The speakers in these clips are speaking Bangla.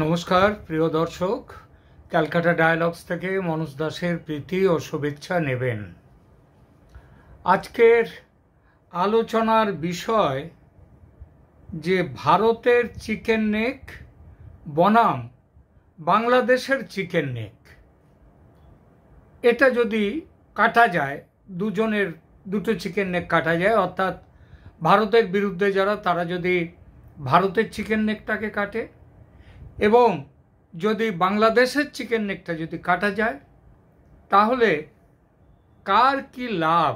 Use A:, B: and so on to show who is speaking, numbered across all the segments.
A: নমস্কার প্রিয় দর্শক, ক্যালকাটা ডায়ালগস থেকে মনোজ দাসের প্রীতি ও শুভেচ্ছা নেবেন। আজকের আলোচনার বিষয় যে ভারতের চিকেন নেক বনাম বাংলাদেশের চিকেন নেক, এটা যদি কাটা যায়, দুটো চিকেন নেক কাটা যায়, অর্থাৎ ভারতের বিরুদ্ধে যারা তারা যদি ভারতের চিকেন নেকটাকে কাটে এবং যদি বাংলাদেশের চিকেন নেকটা যদি কাটা যায়, তাহলে কার কি লাভ,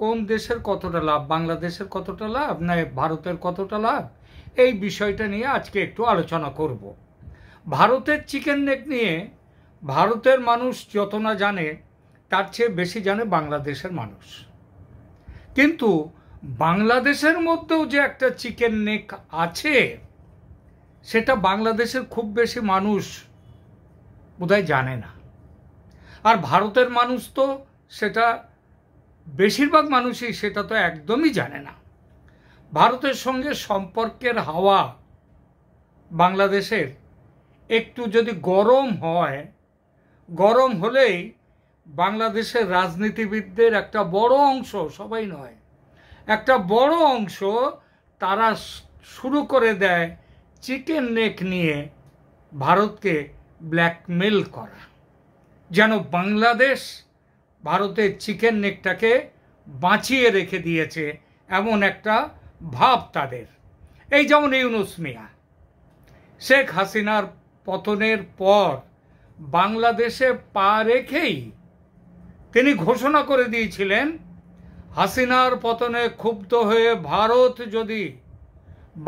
A: কোন দেশের কতটা লাভ, বাংলাদেশের কতটা লাভ না ভারতের কতটা লাভ, এই বিষয়টা নিয়ে আজকে একটু আলোচনা করব। ভারতের চিকেন নেক নিয়ে ভারতের মানুষ যত না জানে তার চেয়ে বেশি জানে বাংলাদেশের মানুষ। কিন্তু বাংলাদেশের মধ্যেও যে একটা চিকেন নেক আছে সেটা বাংলাদেশের খুব বেশি মানুষ বোধহয় জানে না। আর ভারতের মানুষ তো সেটা বেশিরভাগ মানুষই সেটা তো একদমই জানে না। ভারতের সঙ্গে সম্পর্কের হাওয়া বাংলাদেশের একটু যদি গরম হয়, গরম হলেই বাংলাদেশের রাজনীতিবিদদের একটা বড় অংশ, সবাই নয়, একটা বড় অংশ তারা শুরু করে দেয় চিকেন নেক নিয়ে ভারতকে ব্ল্যাকমেল করা, যেন বাংলাদেশ ভারতের চিকেন নেকটাকে বাঁচিয়ে রেখে দিয়েছে, এমন একটা ভাব তাদের। এই যেমন ইউনূস মিয়া শেখ হাসিনার পতনের পর বাংলাদেশে পা রেখেই তিনি ঘোষণা করে দিয়েছিলেন, হাসিনার পতনে ক্ষুব্ধ হয়ে ভারত যদি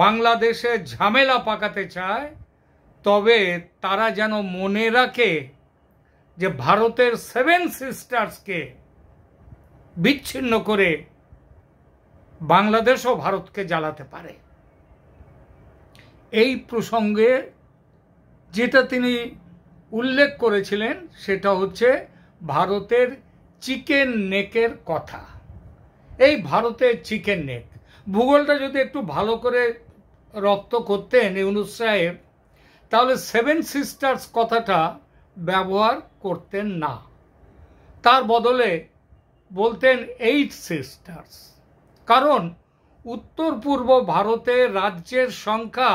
A: বাংলাদেশে ঝামেলা পাকাতে চায় তবে তারা যেন মনে রাখে যে ভারতের 7 সিস্টার্সকে বিচ্ছিন্ন করে বাংলাদেশও ভারতকে জ্বালাতে পারে। এই প্রসঙ্গে যেটা তিনি উল্লেখ করেছিলেন সেটা হচ্ছে ভারতের চিকেন নেকের কথা। এই ভারতের চিকেন নেক ভূগোলটা যদি একটু ভালো করে রপ্ত করতেন ইউনূস সাহেব, তাহলে 7 সিস্টার্স কথাটা ব্যবহার করতেন না, তার বদলে বলতেন 8 সিস্টার্স। কারণ উত্তর পূর্ব ভারতের রাজ্যের সংখ্যা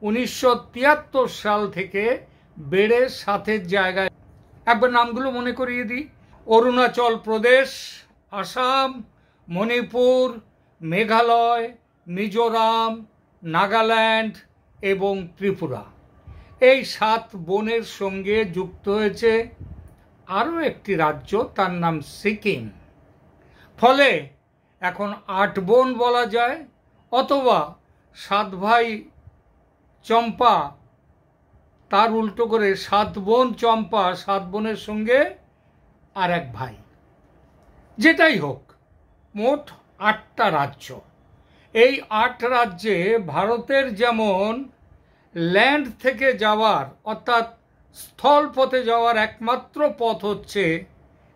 A: 1973 সাল থেকে বেড়ে 7-এর জায়গায়, একবার নামগুলো মনে করিয়ে দিই: অরুণাচল প্রদেশ, আসাম, মণিপুর, মেঘালয়, মিজোরাম, নাগাল্যান্ড এবং ত্রিপুরা। এই 7 বনের সঙ্গে যুক্ত হয়েছে আরও একটি রাজ্য, তার নাম সিকিম। ফলে এখন 8 বন বলা যায়, অথবা 7 ভাই চম্পা, তার উল্টো করে 7 বোন চম্পা, 7 বোনের সঙ্গে আর এক ভাই, যেটাই হোক, মোট 8টা রাজ্য। এই 8 রাজ্যে ভারতের যেমন ল্যান্ড থেকে যাওয়ার, অর্থাৎ স্থলপথে যাওয়ার একমাত্র পথ হচ্ছে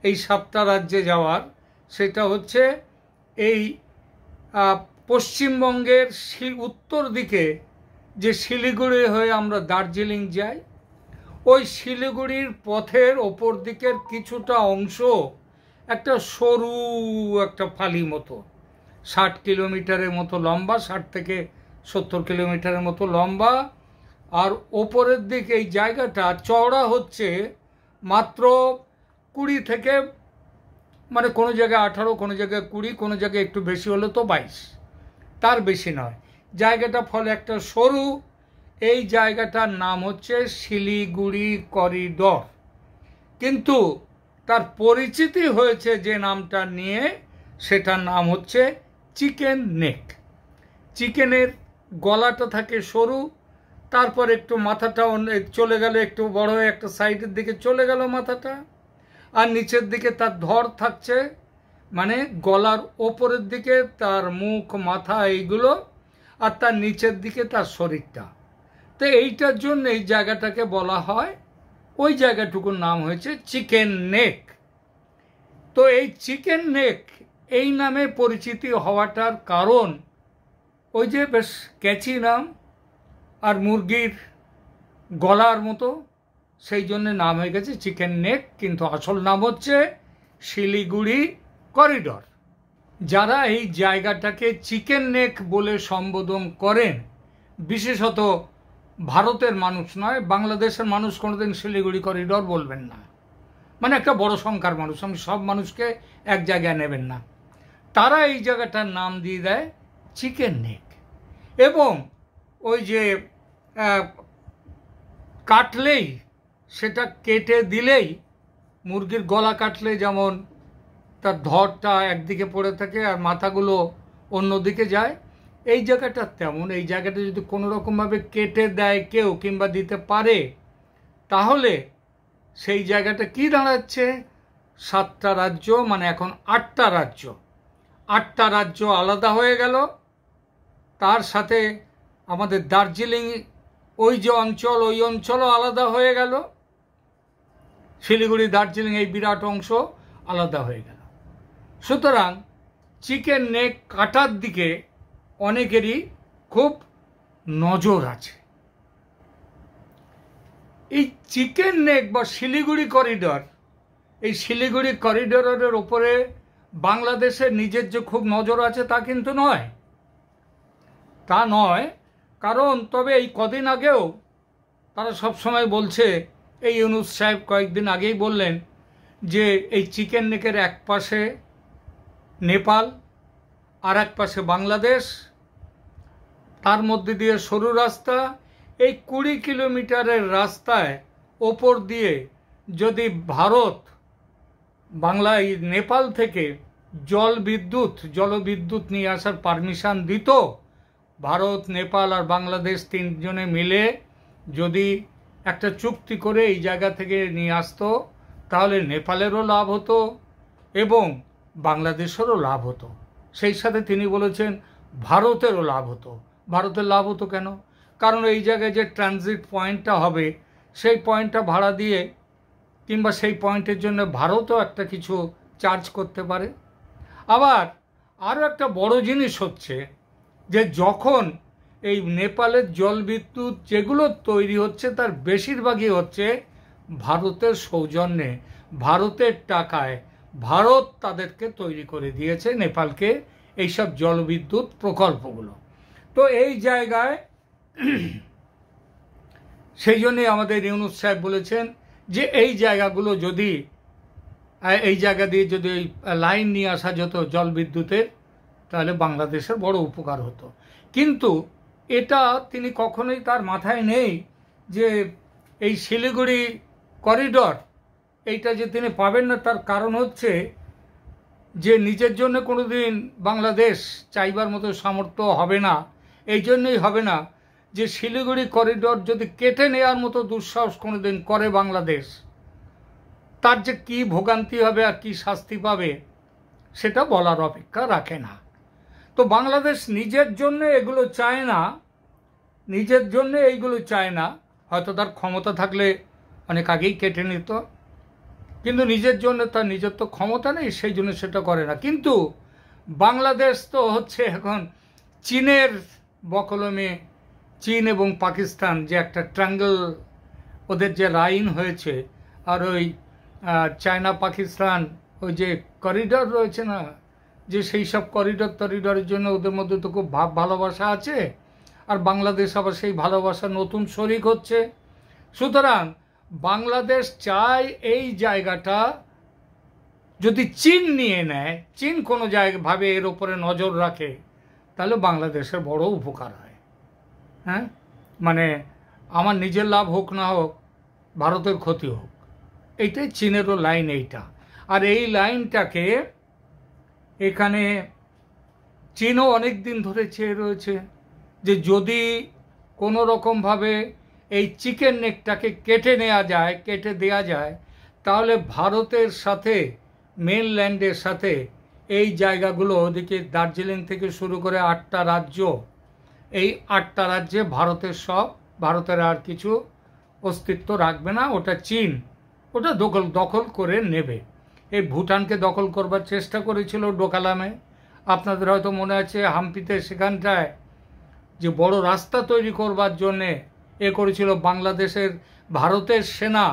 A: এই 7টা রাজ্যে যাওয়ার, সেটা হচ্ছে এই পশ্চিমবঙ্গের উত্তর দিকে যে শিলিগুড়ি হয়ে আমরা দার্জিলিং যাই, ওই শিলিগুড়ির পথের ওপর দিকের কিছুটা অংশ একটা সরু একটা ফালি মতো, 60 কিলোমিটারের মতো লম্বা, 60 থেকে 70 কিলোমিটারের মতো লম্বা। আর ওপরের দিকে এই জায়গাটা চওড়া হচ্ছে মাত্র 20 থেকে, মানে কোনো জায়গায় 18, কোনো জায়গায় 20, কোনো জায়গায় একটু বেশি হলে তো 22, তার বেশি নয় জায়গাটা। ফলে একটা সরু, এই জায়গাটার নাম হচ্ছে শিলিগুড়ি করিডর। কিন্তু তার পরিচিতি হয়েছে যে নামটা নিয়ে, সেটার নাম হচ্ছে চিকেন নেক। চিকেনের গলাটা থাকে সরু, তারপর একটু মাথাটা চলে গেল, একটু বড় হয়ে একটা সাইডের দিকে চলে গেল মাথাটা, আর নিচের দিকে তার ধর থাকছে, মানে গলার ওপরের দিকে তার মুখ, মাথা এইগুলো, আর তার নিচের দিকে তার শরীরটা। তো এইটার জন্য এই জায়গাটাকে বলা হয়, ওই জায়গাটুকুর নাম হয়েছে চিকেন নেক। তো এই চিকেন নেক এই নামে পরিচিতি হওয়াটার কারণ ওই যে বেশ ক্যাচি নাম, আর মুরগির গলার মতো, সেই জন্য নাম হয়ে গেছে চিকেন নেক, কিন্তু আসল নাম হচ্ছে শিলিগুড়ি করিডর। যারা এই জায়গাটাকে চিকেন নেক বলে সম্বোধন করেন, বিশেষত ভারতের মানুষ নয়, বাংলাদেশের মানুষ কোনোদিন শিলিগুড়ি করিডর বলবেন না, মানে একটা বড় সংখ্যার মানুষ, আমি সব মানুষকে এক জায়গায় নেবেন না, তারা এই জায়গাটার নাম দিয়ে দেয় চিকেন নেক। এবং ওই যে কাটলেই, সেটা কেটে দিলেই, মুরগির গলা কাটলে যেমন তার ধরটা একদিকে পড়ে থাকে আর মাথাগুলো অন্যদিকে যায়, এই জায়গাটা তেমন। এই জায়গাটা যদি কোনো রকমভাবে কেটে দেয় কেউ, কিংবা দিতে পারে, তাহলে সেই জায়গাটা কি দাঁড়াচ্ছে, 7টা রাজ্য, মানে এখন 8টা রাজ্য, 8টা রাজ্য আলাদা হয়ে গেল। তার সাথে আমাদের দার্জিলিং ওই যে অঞ্চল, ওই অঞ্চলও আলাদা হয়ে গেল। শিলিগুড়ি দার্জিলিং এই বিরাট অংশ আলাদা হয়ে গেল। সুতরাং চিকেন নেক কাটার দিকে অনেকেরই খুব নজর আছে। এই চিকেন নেক বা শিলিগুড়ি করিডর, এই শিলিগুড়ি করিডরের ওপরে বাংলাদেশের নিজের যে খুব নজর আছে তা কিন্তু নয়, তা নয়। কারণ তবে এই কদিন আগেও তারা সবসময় বলছে, এই ইউনূস সাহেব কয়েকদিন আগেই বললেন যে এই চিকেন নেকের এক পাশে নেপাল আর এক পাশে বাংলাদেশ, তার মধ্যে দিয়ে সরু রাস্তা, এই 20 কিলোমিটারের রাস্তায় ওপর দিয়ে যদি ভারত বাংলায় নেপাল থেকে জলবিদ্যুৎ নিয়ে আসার পারমিশন দিত, ভারত, নেপাল আর বাংলাদেশ তিনজনে মিলে যদি একটা চুক্তি করে এই জায়গা থেকে নিয়ে আসতো, তাহলে নেপালেরও লাভ হতো এবং বাংলাদেশেরও লাভ হতো। সেই সাথে তিনি বলেছেন ভারতেরও লাভ হতো। ভারতের লাভ হতো কেন? কারণ এই জায়গায় যে ট্রানজিট পয়েন্টটা হবে, সেই পয়েন্টটা ভাড়া দিয়ে, কিংবা সেই পয়েন্টের জন্য ভারতও একটা কিছু চার্জ করতে পারে। আবার আরও একটা বড় জিনিস হচ্ছে যে যখন এই নেপালের জলবিদ্যুৎ যেগুলো তৈরি হচ্ছে, তার বেশিরভাগই হচ্ছে ভারতের সৌজন্যে, ভারতের টাকায়। ভারত তাদেরকে তৈরি করে দিয়েছে নেপালকে এইসব জলবিদ্যুৎ প্রকল্পগুলো। তো এই জায়গায় সেই জন্যে আমাদের ইউনূস সাহেব বলেছেন যে এই জায়গাগুলো যদি, এই জায়গা দিয়ে যদি ওই লাইন নিয়ে আসা যেত জলবিদ্যুতের, তাহলে বাংলাদেশের বড় উপকার হতো। কিন্তু এটা তিনি কখনোই তার মাথায় নেই যে এই শিলিগুড়ি করিডর এইটা যে তিনি পাবেন না। তার কারণ হচ্ছে যে নিজের জন্য কোনোদিন বাংলাদেশ চাইবার মতো সামর্থ্য হবে না। এই জন্যই হবে না যে শিলিগুড়ি করিডর যদি কেটে নেওয়ার মতো দুঃসাহস কোনোদিন করে বাংলাদেশ, তার যে কি ভোগান্তি হবে আর কি শাস্তি পাবে সেটা বলার অপেক্ষা রাখে না। তো বাংলাদেশ নিজের জন্য এগুলো চায় না, নিজের জন্য এইগুলো চায় না। হয়তো তার ক্ষমতা থাকলে অনেক আগেই কেটে নিত, কিন্তু নিজের জন্য তার নিজের তো ক্ষমতা নেই, সেই জন্য সেটা করে না। কিন্তু বাংলাদেশ তো হচ্ছে এখন চীনের বকলমে, চীন এবং পাকিস্তান যে একটা ট্রায়াঙ্গল ওদের যে লাইন হয়েছে, আর ওই চায়না পাকিস্তান ওই যে করিডর রয়েছে না, যে সেই সব টরিডরের জন্য ওদের মধ্যে তো খুব ভালোবাসা আছে, আর বাংলাদেশ আবার সেই ভালোবাসা নতুন শরিক হচ্ছে। সুতরাং বাংলাদেশ চায় এই জায়গাটা যদি চীন নিয়ে নেয়, চীন কোনো ভাবে এর ওপরে নজর রাখে, তাহলে বাংলাদেশের বড় উপকার হয়। হ্যাঁ, মানে আমার নিজের লাভ হোক না হোক, ভারতের ক্ষতি হোক, এইটাই চীনেরও লাইন এইটা। আর এই লাইনটাকে এখানে চীনও অনেক দিন ধরে চেয়ে রয়েছে যে যদি কোনো রকমভাবে এই চিকেন নেকটাকে কেটে দেয়া যায়, তাহলে ভারতের সাথে, মেনল্যান্ডের সাথে এই জায়গাগুলো, ওদিকে দার্জিলিং থেকে শুরু করে 8টা রাজ্য, এই 8টা রাজ্যে ভারতের সব, ভারতের আর কিছু অস্তিত্ব রাখবে না। ওটা চীন ওটা দখল করে নেবে। এই ভুটানকে দখল করবার চেষ্টা করেছিল ডোকালামে, আপনাদের হয়তো মনে আছে, হাম্পিতে সেখানটায় যে বড় রাস্তা তৈরি করবার জন্যে করেছিল। বাংলাদেশের ভারতের সেনা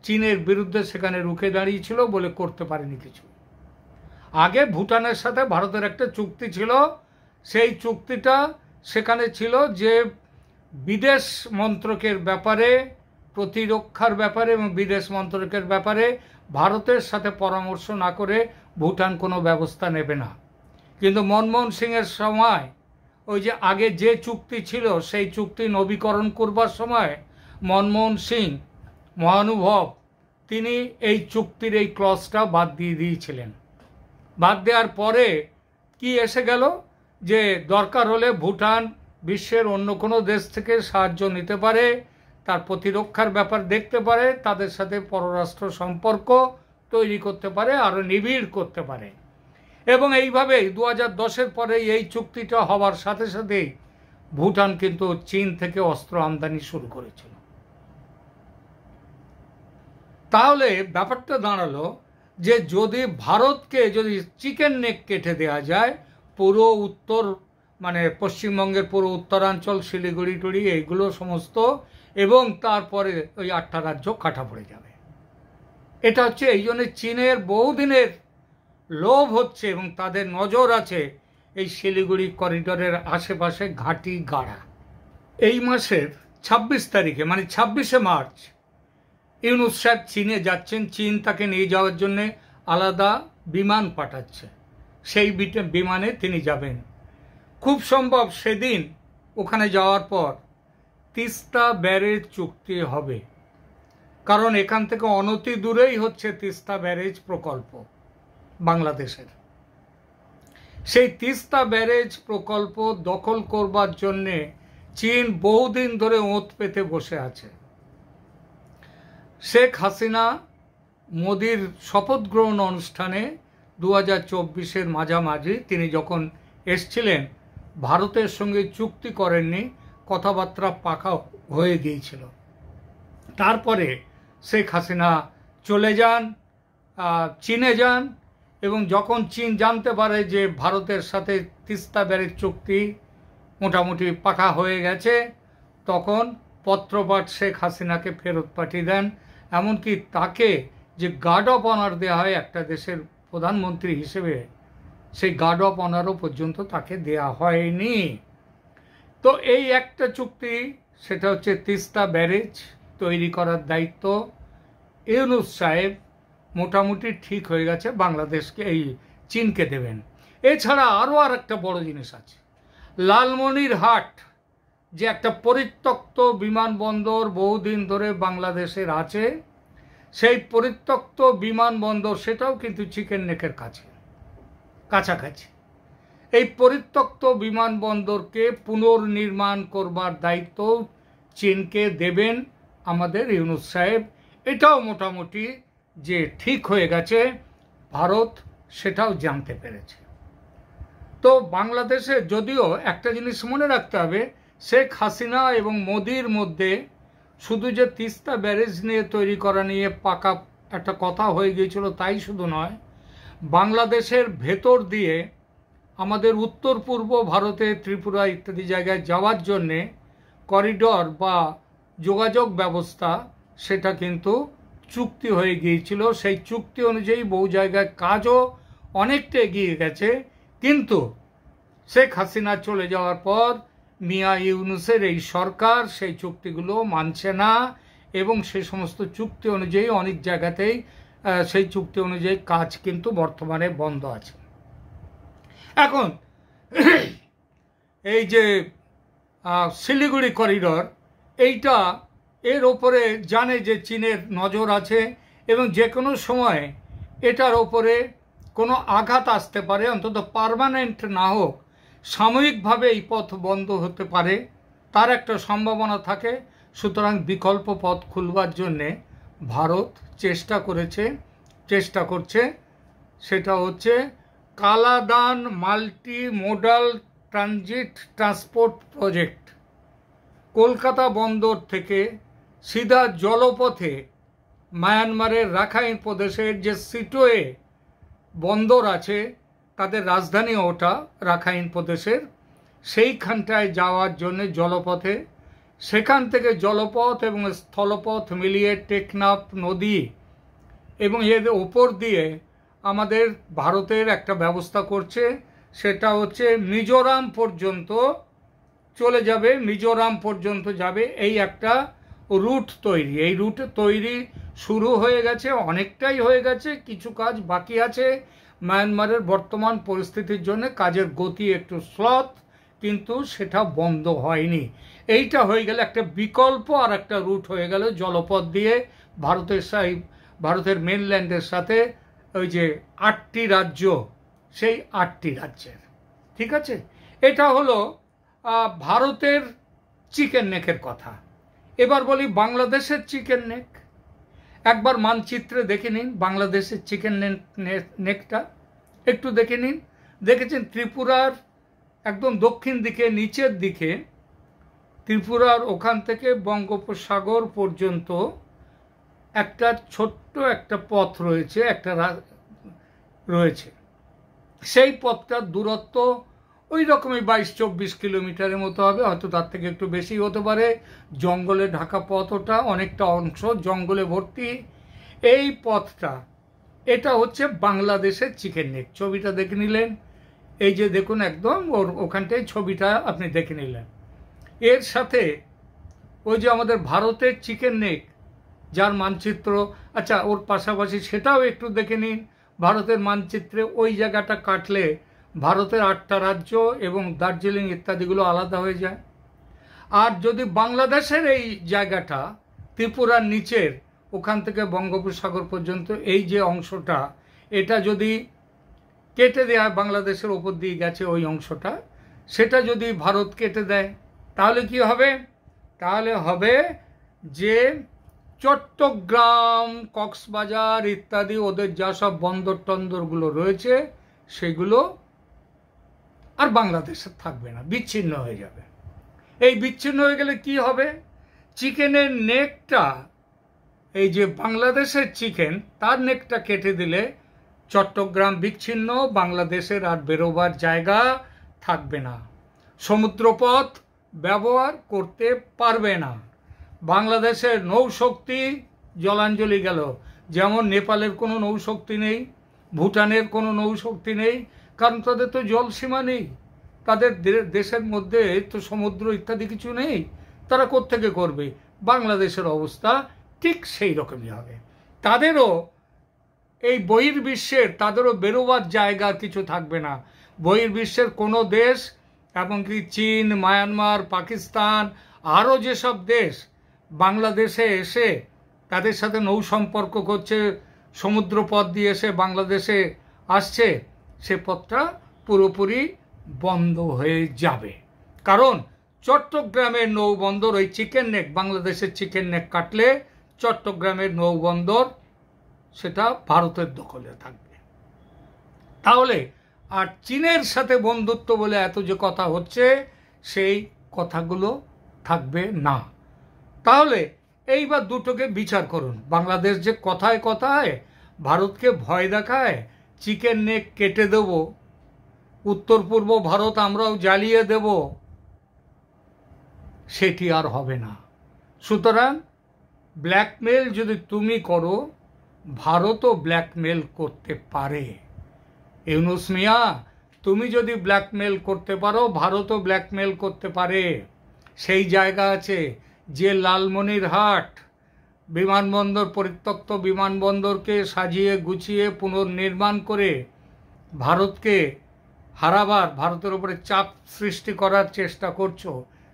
A: চীনের বিরুদ্ধে সেখানে রুখে দাঁড়িয়েছিল বলে করতে পারেনি কিছু। আগে ভুটানের সাথে ভারতের একটা চুক্তি ছিল, সেই চুক্তিটা সেখানে ছিল যে বিদেশ মন্ত্রকের ব্যাপারে, প্রতিরক্ষার ব্যাপারে এবং বিদেশ মন্ত্রকের ব্যাপারে ভারতের সাথে পরামর্শ না করে ভুটান কোনো ব্যবস্থা নেবে না। কিন্তু মনমোহন সিংয়ের সময় ওই যে আগে যে চুক্তি ছিল সেই চুক্তি নবীকরণ করবার সময় মনমোহন সিং মহানুভব তিনি এই চুক্তির এই ক্লজটা বাদ দিয়ে দিয়েছিলেন। বাদ দেওয়ার পরে কি এসে গেল যে দরকার হলে ভুটান বিশ্বের অন্য কোনো দেশ থেকে সাহায্য নিতে পারে, তার প্রতিরক্ষার ব্যাপার দেখতে পারে, তাদের সাথে পররাষ্ট্র সম্পর্ক তৈরি করতে পারে, আরও নিবিড় করতে পারে। এবং এইভাবেই 2010-এর পরে এই চুক্তিটা হওয়ার সাথে সাথেই ভুটান কিন্তু চীন থেকে অস্ত্র আমদানি শুরু করেছিল। তাহলে ব্যাপারটা দাঁড়ালো যে যদি ভারতকে যদি চিকেন নেক কেটে দেওয়া যায়, পুরো উত্তর মানে পশ্চিমবঙ্গের পুরো উত্তরাঞ্চল, শিলিগুড়ি টুড়ি এইগুলো সমস্ত, এবং তারপরে ওই 8টা রাজ্য কাটা পড়ে যাবে। এটা হচ্ছে এই জন্য চীনের বহুদিনের লোভ হচ্ছে এবং তাদের নজর আছে এই শিলিগুড়ি করিডোরের আশেপাশে ঘাঁটি গাড়া। এই মাসের 26 তারিখে মানে 26শে মার্চ ইউনূস সাহেব চীনে যাচ্ছেন। চীন তাকে নিয়ে যাওয়ার জন্য আলাদা বিমান পাঠাচ্ছে, সেই বিমানে তিনি যাবেন। খুব সম্ভব সেদিন ওখানে যাওয়ার পর তিস্তা ব্যারেজ চুক্তি হবে, কারণ এখান থেকে অনতি দূরেই হচ্ছে তিস্তা ব্যারেজ প্রকল্প বাংলাদেশের। সেই তিস্তা ব্যারেজ প্রকল্প দখল করবার জন্যে চীন বহুদিন ধরে ওঁত পেতে বসে আছে। শেখ হাসিনা মোদির শপথ গ্রহণ অনুষ্ঠানে 2024-এর মাঝামাঝি তিনি যখন এসছিলেন, ভারতের সঙ্গে চুক্তি করেননি, কথাবার্তা পাকা হয়ে গিয়েছিল। তারপরে শেখ হাসিনা চলে যান, চীনে যান, এবং যখন চীন জানতে পারে যে ভারতের সাথে তিস্তা ব্যারেজ চুক্তি মোটামুটি পাকা হয়ে গেছে, তখন পত্রপাঠ শেখ হাসিনাকে ফেরত পাঠিয়ে দেন। এমনকি তাকে যে গার্ড অফ অনার দেওয়া হয় একটা দেশের প্রধানমন্ত্রী হিসেবে, সেই গার্ড অফ অনারও পর্যন্ত তাকে দেয়া হয়নি। তো এই একটা চুক্তি, সেটা হচ্ছে তিস্তা ব্যারেজ তৈরি করার দায়িত্ব ইউনূস সাহেব মোটামুটি ঠিক হয়ে গেছে, বাংলাদেশকে এই চীনকে দেবেন। এছাড়া আরও আর একটা বড় জিনিস আছে, লালমনিরহাট যে একটা পরিত্যক্ত বিমানবন্দর বহুদিন ধরে বাংলাদেশের আছে, সেই পরিত্যক্ত বিমানবন্দর সেটাও কিন্তু চিকেন নেকের কাছাকাছি। এই পরিত্যক্ত বিমানবন্দরকে পুনর্নির্মাণ করবার দায়িত্ব চীনকে দেবেন আমাদের ইউনূস সাহেব। এটাও মোটামুটি যে ঠিক হয়ে গেছে, ভারত সেটাও জানতে পেরেছে। তো বাংলাদেশে যদিও একটা জিনিস মনে রাখতে হবে, শেখ হাসিনা এবং মোদির মধ্যে শুধু যে তিস্তা ব্যারেজ নিয়ে তৈরি করা নিয়ে পাকা একটা কথা হয়ে গিয়েছিল তাই শুধু নয়, বাংলাদেশের ভেতর দিয়ে আমাদের উত্তর পূর্ব ভারতে ত্রিপুরা ইত্যাদি জায়গায় যাওয়ার জন্যে করিডর বা যোগাযোগ ব্যবস্থা সেটা কিন্তু চুক্তি হয়ে গিয়েছিল। সেই চুক্তি অনুযায়ী বহু জায়গায় কাজও অনেকটা এগিয়ে গেছে, কিন্তু শেখ হাসিনা চলে যাওয়ার পর মিয়া ইউনূসের এই সরকার সেই চুক্তিগুলো মানছে না, এবং সেই সমস্ত চুক্তি অনুযায়ী অনেক জায়গাতেই সেই চুক্তি অনুযায়ী কাজ কিন্তু বর্তমানে বন্ধ আছে। এখন এই যে শিলিগুড়ি করিডর, এইটা এর ওপরে জানে যে চীনের নজর আছে, এবং যে কোনো সময় এটার ওপরে কোনো আঘাত আসতে পারে, অন্তত পার্মানেন্ট না হোক সাময়িকভাবে এই পথ বন্ধ হতে পারে, তার একটা সম্ভাবনা থাকে। সুতরাং বিকল্প পথ খুলবার জন্যে ভারত চেষ্টা করছে, সেটা হচ্ছে Kaladan multi modal transit transport project. Kolkata বন্দর থেকে সিধা জলপথে মায়ানমারের রাখাইন প্রদেশের যে সিটোয়ে বন্দর আছে, তাদের রাজধানী ওটা রাখাইন প্রদেশের, সেইখানটায় যাওয়ার জন্য জলপথে সেখান থেকে জলপথ এবং স্থলপথ মিলিয়ে টেকনাফ নদী এবং এর ওপর দিয়ে আমাদের ভারতের একটা ব্যবস্থা করছে, সেটা হচ্ছে মিজোরাম পর্যন্ত চলে যাবে, মিজোরাম পর্যন্ত যাবে। এই একটা রুট তৈরি, এই রুট তৈরি শুরু হয়ে গেছে, অনেকটাই হয়ে গেছে, কিছু কাজ বাকি আছে। মায়ানমারের বর্তমান পরিস্থিতির জন্য কাজের গতি একটু স্লথ, কিন্তু সেটা বন্ধ হয়নি। এইটা হয়ে গেলে একটা বিকল্প আর একটা রুট হয়ে গেল জলপথ দিয়ে ভারতের মেনল্যান্ডের সাথে ওই যে 8টি রাজ্য, সেই 8টি রাজ্যের, ঠিক আছে। এটা হলো ভারতের চিকেন নেকের কথা। এবার বলি বাংলাদেশের চিকেন নেক। একবার মানচিত্রে দেখে নিন বাংলাদেশের চিকেন নেকটা, একটু দেখে নিন। দেখেছেন ত্রিপুরার একদম দক্ষিণ দিকে নিচের দিকে, ত্রিপুরার ওখান থেকে বঙ্গোপসাগর পর্যন্ত একটা ছোট্ট একটা পথ রয়েছে, রয়েছে। সেই পথটার দূরত্ব ওই রকমই 22-24 কিলোমিটারের মতো হবে, হয়তো তার থেকে একটু বেশি হতে পারে। জঙ্গলে ঢাকা পথ, ওটা অনেকটা অংশ জঙ্গলে ভর্তি। এই পথটা, এটা হচ্ছে বাংলাদেশের চিকেন নেক। ছবিটা দেখে নিলেন, এই যে দেখুন একদম ওখানটায় ছবিটা আপনি দেখে নিলেন। এর সাথে ওই যে আমাদের ভারতের চিকেন নেক যার মানচিত্র, আচ্ছা ওর পাশাপাশি সেটাও একটু দেখে নিন। ভারতের মানচিত্রে ওই জায়গাটা কাটলে ভারতের 8টা রাজ্য এবং দার্জিলিং ইত্যাদিগুলো আলাদা হয়ে যায়। আর যদি বাংলাদেশের এই জায়গাটা ত্রিপুরার নিচের ওখান থেকে বঙ্গোপসাগর পর্যন্ত এই যে অংশটা, এটা যদি কেটে দেয়, বাংলাদেশের ওপর দিয়ে গেছে ওই অংশটা, সেটা যদি ভারত কেটে দেয়, তাহলে কি হবে? তাহলে হবে যে চট্টগ্রাম, কক্সবাজার ইত্যাদি ওদের যা সব বন্দর টন্দরগুলো রয়েছে, সেগুলো আর বাংলাদেশে থাকবে না, বিচ্ছিন্ন হয়ে যাবে। এই বিচ্ছিন্ন হয়ে গেলে কি হবে? চিকেনের নেকটা, এই যে বাংলাদেশের চিকেন, তার নেকটা কেটে দিলে চট্টগ্রাম বিচ্ছিন্ন, বাংলাদেশের আর বেরোবার জায়গা থাকবে না, সমুদ্রপথ ব্যবহার করতে পারবে না। বাংলাদেশের নৌশক্তি জলাঞ্জলি গেল। যেমন নেপালের কোনো নৌশক্তি নেই, ভুটানের কোনো নৌশক্তি নেই, কারণ তাদের তো জলসীমা নেই, তাদের দেশের মধ্যে তো সমুদ্র ইত্যাদি কিছু নেই, তারা কোত্থেকে করবে? বাংলাদেশের অবস্থা ঠিক সেই রকমই হবে। তাদেরও এই বহির্বিশ্বের, তাদেরও বেরোবার জায়গা কিছু থাকবে না। বহির্বিশ্বের কোনো দেশ, এমনকি চীন, মায়ানমার, পাকিস্তান, আরও যেসব দেশ বাংলাদেশে এসে তাদের সাথে নৌ সম্পর্ক করছে, সমুদ্র পথ দিয়ে এসে বাংলাদেশে আসছে, সে পথটা পুরোপুরি বন্ধ হয়ে যাবে। কারণ চট্টগ্রামের নৌবন্দর, ওই চিকেন নেক, বাংলাদেশের চিকেন নেক কাটলে চট্টগ্রামের নৌবন্দর সেটা ভারতের দখলে থাকবে। তাহলে আর চীনের সাথে বন্ধুত্ব বলে এত যে কথা হচ্ছে, সেই কথাগুলো থাকবে না। তাহলে এইবার দুটোকে বিচার করুন। বাংলাদেশ যে কথায় কথায় ভারতকে ভয় দেখায়, চিকেন নেক কেটে দেব, উত্তর পূর্ব ভারত আমরাও জ্বালিয়ে দেব, সেটি আর হবে না। সুতরাং ব্ল্যাকমেল যদি তুমি করো, ভারতও ব্ল্যাকমেল করতে পারে। ইউনূস মিয়া, তুমি যদি ব্ল্যাকমেল করতে পারো, ভারতও ব্ল্যাকমেল করতে পারে। সেই জায়গা আছে যে লালমনিরহাট বিমানবন্দর, পরিত্যক্ত বিমানবন্দরকে সাজিয়ে গুছিয়ে পুনর্নির্মাণ করে ভারতকে হারাবার, ভারতের উপরে চাপ সৃষ্টি করার চেষ্টা করছো,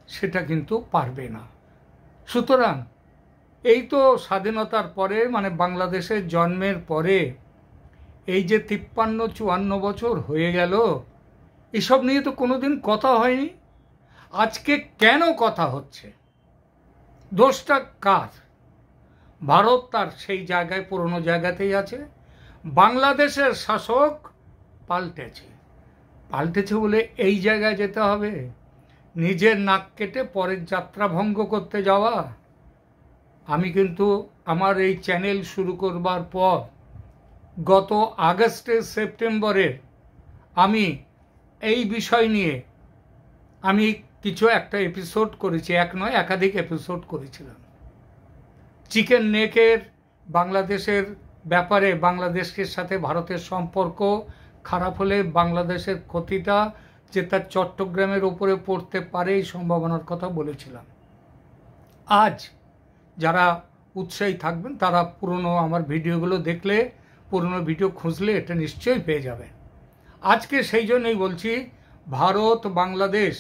A: সেটা কিন্তু পারবে না। সুতরাং এই তো স্বাধীনতার পরে, মানে বাংলাদেশের জন্মের পরে এই যে 53-54 বছর হয়ে গেল, এসব নিয়ে তো কোনোদিন কথা হয়নি। আজকে কেন কথা হচ্ছে? দোষটা কার? ভারত তার সেই জায়গায়, পুরনো জায়গাতেই আছে। বাংলাদেশের শাসক পাল্টেছে বলে এই জায়গায় যেতে হবে? নিজের নাক কেটে পরের যাত্রা ভঙ্গ করতে যাওয়া? আমি কিন্তু আমার এই চ্যানেল শুরু করবার পর গত আগস্টে, সেপ্টেম্বরের আমি এই বিষয় নিয়ে আমি কিছু একটা এপিসোড করেছি, এক নয় একাধিক এপিসোড করেছিলাম। চিকেন নেকের বাংলাদেশের ব্যাপারে, বাংলাদেশের সাথে ভারতের সম্পর্ক খারাপ হলে বাংলাদেশের ক্ষতিটা যে তার চট্টগ্রামের উপরে পড়তে পারে এই সম্ভাবনার কথা বলেছিলাম। আজ যারা উৎসাহী থাকবেন তারা পুরনো আমার ভিডিওগুলো দেখলে, পুরনো ভিডিও খুঁজলে এটা নিশ্চয়ই পেয়ে যাবেন। আজকে সেই জন্যই বলছি, ভারত বাংলাদেশ,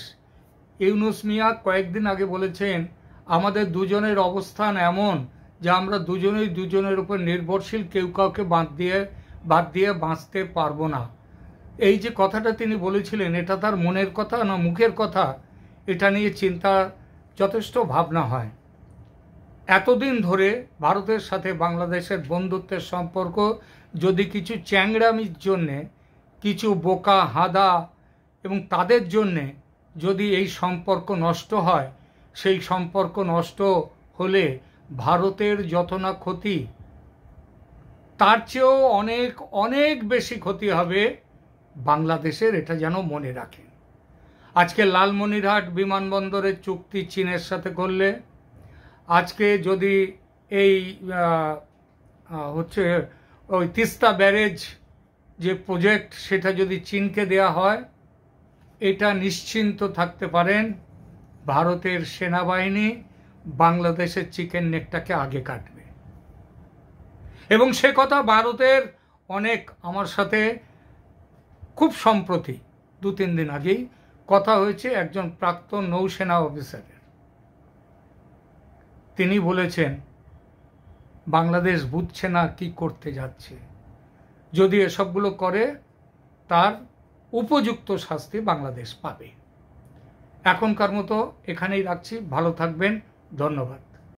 A: ইউনূস মিয়া কয়েকদিন আগে বলেছেন আমাদের দুজনের অবস্থান এমন যে আমরা দুজনেই দুজনের উপর নির্ভরশীল, কেউ কাউকে বাদ দিয়ে বাঁচতে পারবো না। এই যে কথাটা তিনি বলেছিলেন, এটা তার মনের কথা না মুখের কথা, এটা নিয়ে চিন্তা যথেষ্ট ভাবনা হয়। এতদিন ধরে ভারতের সাথে বাংলাদেশের বন্ধুত্বের সম্পর্ক যদি কিছু চ্যাংড়ামির জন্যে, কিছু বোকা হাদা এবং তাদের জন্যে যদি এই সম্পর্ক নষ্ট হয়, সেই সম্পর্ক নষ্ট হলে ভারতের যত না ক্ষতি, তার চেয়েও অনেক অনেক বেশি ক্ষতি হবে বাংলাদেশের, এটা যেন মনে রাখেন। আজকে লালমনিরহাট বিমানবন্দরের চুক্তি চীনের সাথে করলে, আজকে যদি এই ওই তিস্তা ব্যারেজ যে প্রজেক্ট সেটা যদি চীনকে দেয়া হয়, এটা নিশ্চিন্ত থাকতে পারেন ভারতের সেনাবাহিনী বাংলাদেশের চিকেন নেকটাকে আগে কাটবে। এবং সে কথা ভারতের অনেক, আমার সাথে খুব সম্প্রতি 2-3 দিন আগেই কথা হয়েছে একজন প্রাক্তন নৌসেনা অফিসারের। তিনি বলেছেন বাংলাদেশ বুঝছে না কি করতে যাচ্ছে, যদি এসবগুলো করে তার উপযুক্ত শাস্তি বাংলাদেশ পাবে। এখনকার মতো এখানেই রাখছি, ভালো থাকবেন, ধন্যবাদ।